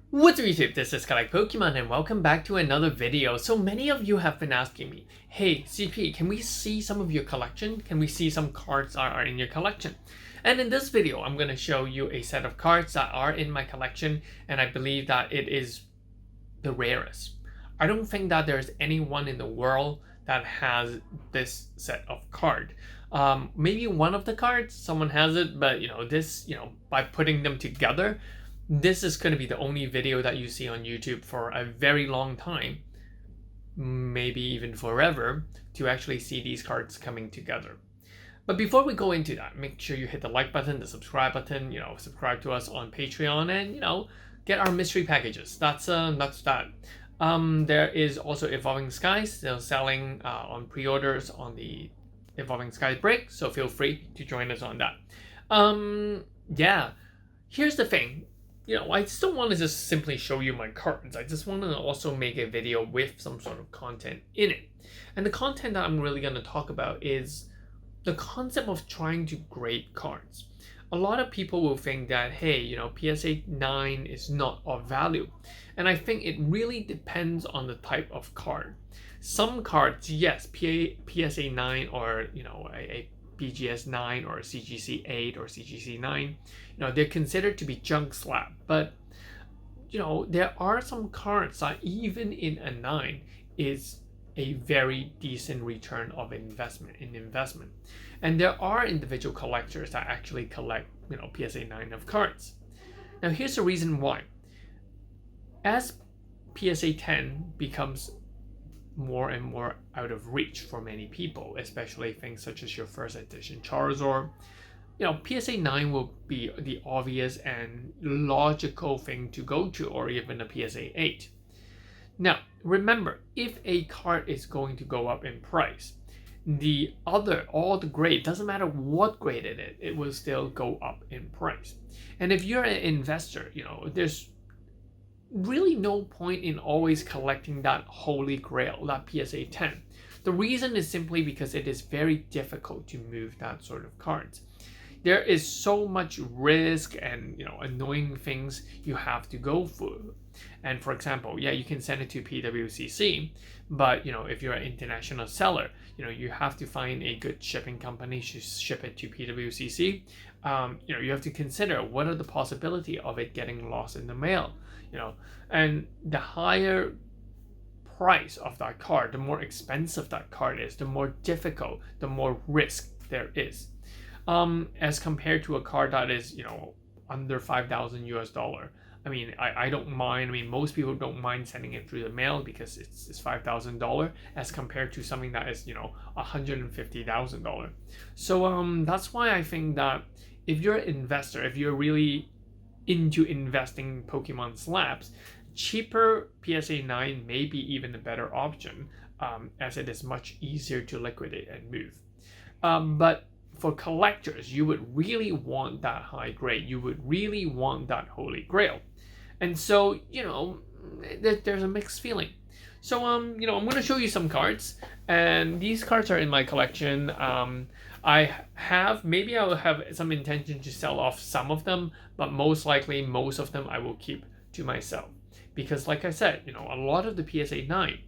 What's up YouTube, this is Collect Pokemon and welcome back to another video. So many of you have been asking me, hey CP, can we see some of your collection? Can we see some cards that are in your collection? And in this video, I'm going to show you a set of cards that are in my collection, and I believe that it is the rarest. I don't think that there's anyone in the world that has this set of card. Maybe one of the cards, someone has it, but by putting them together, this is going to be the only video that you see on YouTube for a very long time, maybe even forever, to actually see these cards coming together. But before we go into that, make sure you hit the like button, the subscribe button, subscribe to us on Patreon, and get our mystery packages. That's that. There is also Evolving Skies. They're selling on pre-orders on the Evolving Skies break, so feel free to join us on that. Yeah, here's the thing. I just don't want to just simply show you my cards. I just want to also make a video with some sort of content in it. And the content that I'm really going to talk about is the concept of trying to grade cards. A lot of people will think that, hey, PSA 9 is not of value. And I think it really depends on the type of card. Some cards, yes, PSA 9 or, a BGS 9 or CGC 8 or CGC 9, they're considered to be junk slab. But, there are some cards that even in a 9 is a very decent return of investment. And there are individual collectors that actually collect, PSA 9 of cards. Now, here's the reason why. As PSA 10 becomes more and more out of reach for many people, especially things such as your first edition Charizard, PSA 9 will be the obvious and logical thing to go to, or even a PSA 8. Now, remember, if a card is going to go up in price, all the grade, doesn't matter what grade it will still go up in price. And if you're an investor, there's really no point in always collecting that holy grail, that PSA 10. The reason is simply because it is very difficult to move that sort of cards. There is so much risk and annoying things you have to go through. And for example, you can send it to PWCC, but if you're an international seller, you have to find a good shipping company to ship it to PWCC. You have to consider what are the possibility of it getting lost in the mail. And the higher price of that card, the more expensive that card is, the more difficult, the more risk there is. As compared to a card that is, under $5,000 US. I don't mind. Most people don't mind sending it through the mail because it's $5,000 as compared to something that is, $150,000. So that's why I think that if you're an investor, if you're really into investing Pokemon slabs, cheaper PSA 9 may be even a better option, as it is much easier to liquidate and move. But for collectors, you would really want that high grade. You would really want that holy grail. And so, there's a mixed feeling. So, I'm going to show you some cards, and these cards are in my collection. Maybe I will have some intention to sell off some of them, but most likely most of them I will keep to myself. Because like I said, a lot of the PSA 9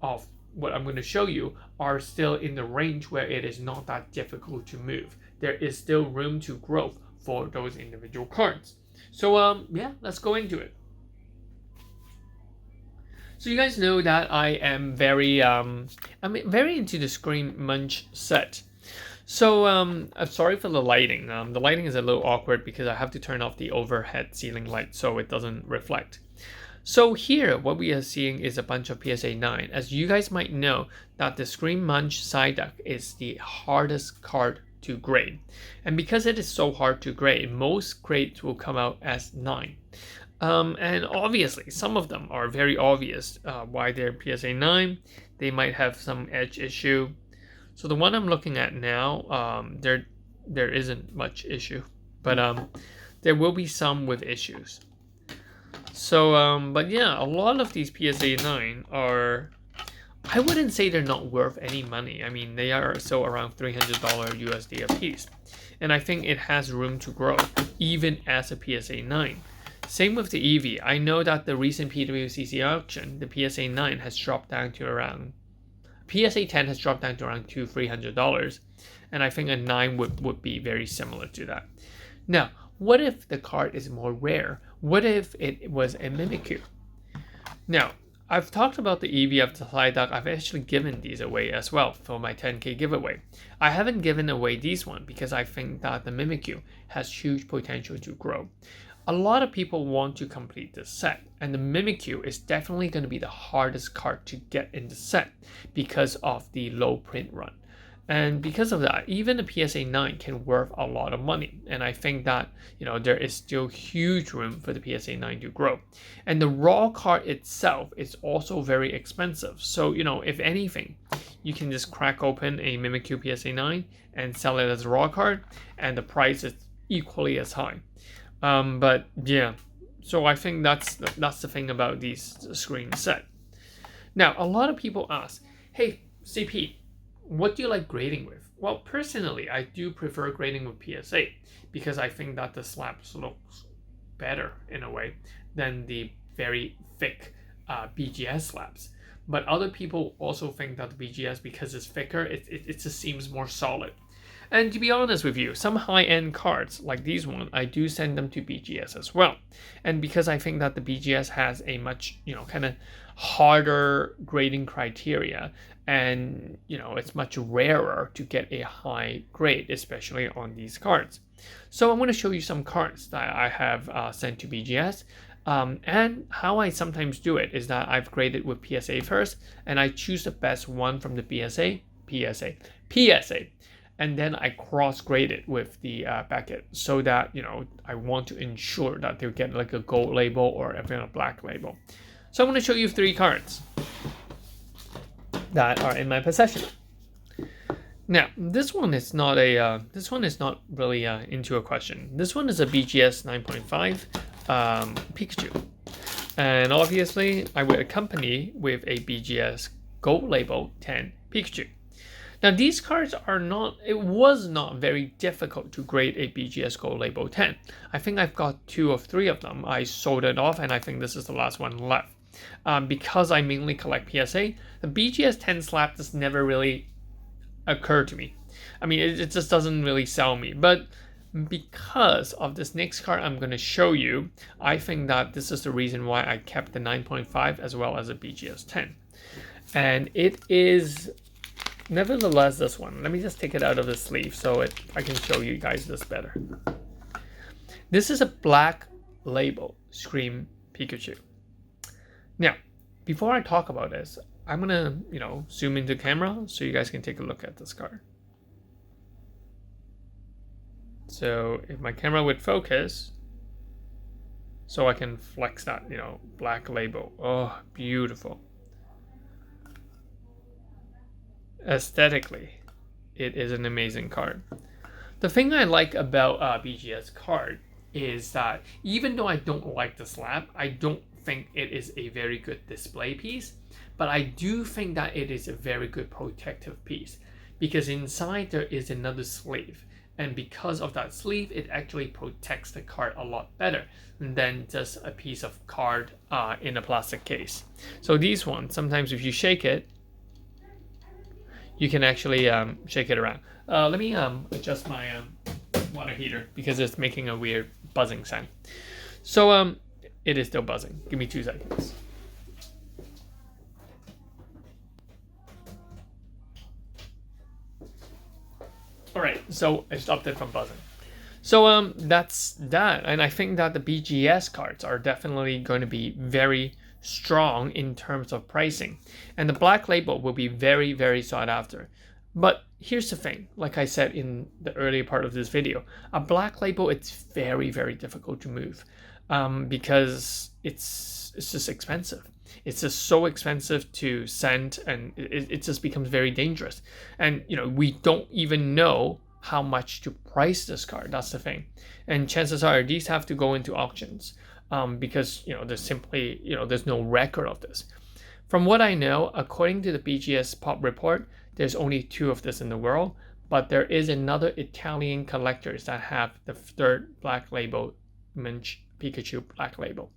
of what I'm going to show you are still in the range where it is not that difficult to move. There is still room to grow for those individual cards. So let's go into it. So you guys know that I am very into the Scream Munch set. So I'm sorry for the lighting. The lighting is a little awkward because I have to turn off the overhead ceiling light so it doesn't reflect. So here, what we are seeing is a bunch of PSA 9. As you guys might know, that the Scream Munch Psyduck is the hardest card to grade. And because it is so hard to grade, most grades will come out as 9. And obviously, some of them are very obvious why they're PSA 9. They might have some edge issue. So the one I'm looking at now, there isn't much issue. But there will be some with issues. So, but yeah, a lot of these PSA 9 are, I wouldn't say they're not worth any money. They are still around $300 USD a piece. And I think it has room to grow, even as a PSA 9. Same with the Eevee. I know that the recent PWCC auction, the PSA 9 has dropped down to around PSA 10 has dropped down to around $200-$300, and I think a 9 would be very similar to that. Now, what if the card is more rare? What if it was a Mimikyu? Now, I've talked about the Eevee of the Psyduck. I've actually given these away as well for my 10K giveaway. I haven't given away these one because I think that the Mimikyu has huge potential to grow. A lot of people want to complete this set, and the Mimikyu is definitely going to be the hardest card to get in the set because of the low print run. And because of that, even the PSA 9 can worth a lot of money. And I think that, there is still huge room for the PSA 9 to grow. And the raw card itself is also very expensive. So, if anything, you can just crack open a Mimikyu PSA 9 and sell it as a raw card, and the price is equally as high. But yeah, so I think that's the thing about these screen set. Now, a lot of people ask, hey, CP, what do you like grading with? Well, personally, I do prefer grading with PSA because I think that the slabs looks better in a way than the very thick BGS slabs. But other people also think that the BGS, because it's thicker, it just seems more solid. And to be honest with you, some high-end cards like these one, I do send them to BGS as well. And because I think that the BGS has a much, kind of harder grading criteria, and, it's much rarer to get a high grade, especially on these cards. So I'm going to show you some cards that I have sent to BGS. And how I sometimes do it is that I've graded with PSA first, and I choose the best one from the PSA. And then I cross-grade it with the Beckett so that, I want to ensure that they get like a gold label or even a black label. So I'm going to show you 3 cards that are in my possession. Now, this one is not really into a question. This one is a BGS 9.5 Pikachu. And obviously, I would accompany with a BGS gold label 10 Pikachu. Now, these cards it was not very difficult to grade a BGS Gold Label 10. I think I've got 2 or 3 of them. I sold it off, and I think this is the last one left. Because I mainly collect PSA, the BGS 10 slab just never really occurred to me. I mean, it just doesn't really sell me. But because of this next card I'm going to show you, I think that this is the reason why I kept the 9.5 as well as a BGS 10. And it is... nevertheless, this one. Let me just take it out of the sleeve so I can show you guys this better. This is a black label Scream Pikachu. Now, before I talk about this, I'm gonna, zoom into the camera so you guys can take a look at this card. So if my camera would focus, so I can flex that, black label. Oh, beautiful. Aesthetically, it is an amazing card. The thing I like about BGS card is that even though I don't like the slab, I don't think it is a very good display piece, but I do think that it is a very good protective piece because inside there is another sleeve, and because of that sleeve, it actually protects the card a lot better than just a piece of card in a plastic case. So these ones, sometimes if you shake it, you can actually shake it around. Let me adjust my water heater because it's making a weird buzzing sound. So it is still buzzing. Give me 2 seconds. All right, so I stopped it from buzzing. So that's that, and I think that the BGS cards are definitely going to be very strong in terms of pricing, and the black label will be very, very sought after. But here's the thing, like I said in the earlier part of this video, a black label, it's very, very difficult to move because it's just expensive. It's just so expensive to send, and it just becomes very dangerous. And we don't even know how much to price this card. That's the thing. And chances are these have to go into auctions. Because there's simply there's no record of this. From what I know, according to the BGS Pop report, there's only 2 of this in the world, but there is another Italian collectors that have the 3rd black label Pikachu Black Label.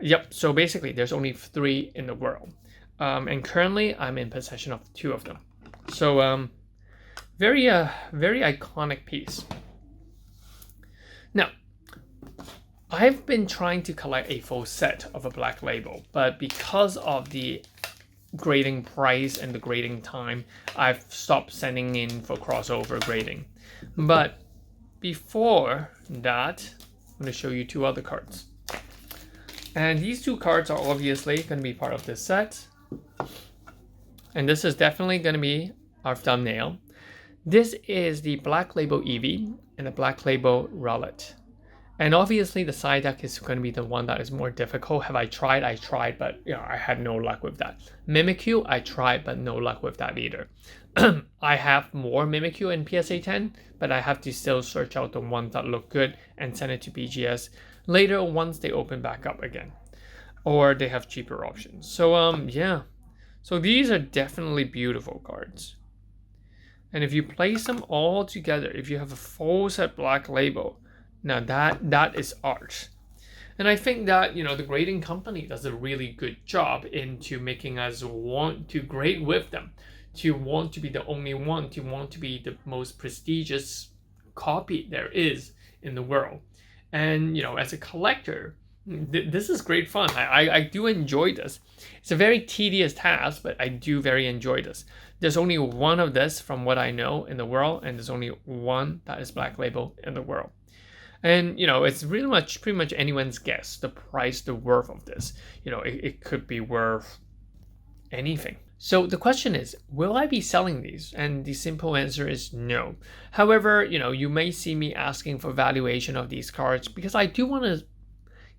Yep, so basically there's only 3 in the world. And currently I'm in possession of 2 of them. So very iconic piece. Now, I've been trying to collect a full set of a Black Label, but because of the grading price and the grading time, I've stopped sending in for crossover grading. But before that, I'm going to show you 2 other cards. And these 2 cards are obviously going to be part of this set. And this is definitely going to be our thumbnail. This is the Black Label Eevee and the Black Label Rowlet. And obviously the Psyduck is going to be the one that is more difficult. Have I tried? I tried, but I had no luck with that. Mimikyu, I tried, but no luck with that either. I have more Mimikyu in PSA 10, but I have to still search out the ones that look good and send it to BGS later once they open back up again. Or they have cheaper options. So yeah. So these are definitely beautiful cards. And if you place them all together, if you have a full set Black Label, now that is art. And I think that, the grading company does a really good job into making us want to grade with them, to want to be the only one, to want to be the most prestigious copy there is in the world. And, as a collector, this is great fun. I do enjoy this. It's a very tedious task, but I do very enjoy this. There's only one of this from what I know in the world, and there's only one that is Black Label in the world. And, it's really pretty much anyone's guess, the price, the worth of this. It could be worth anything. So the question is, will I be selling these? And the simple answer is no. However, you may see me asking for valuation of these cards because I do want to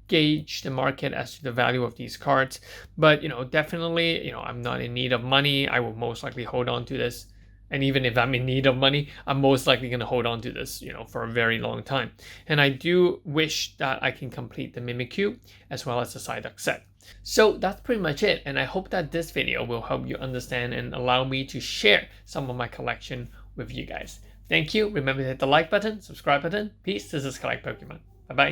gauge the market as to the value of these cards. But, definitely, I'm not in need of money. I will most likely hold on to this. And even if I'm in need of money, I'm most likely going to hold on to this, for a very long time. And I do wish that I can complete the Mimikyu as well as the Psyduck set. So that's pretty much it. And I hope that this video will help you understand and allow me to share some of my collection with you guys. Thank you. Remember to hit the like button, subscribe button. Peace. This is Collect Pokemon. Bye-bye.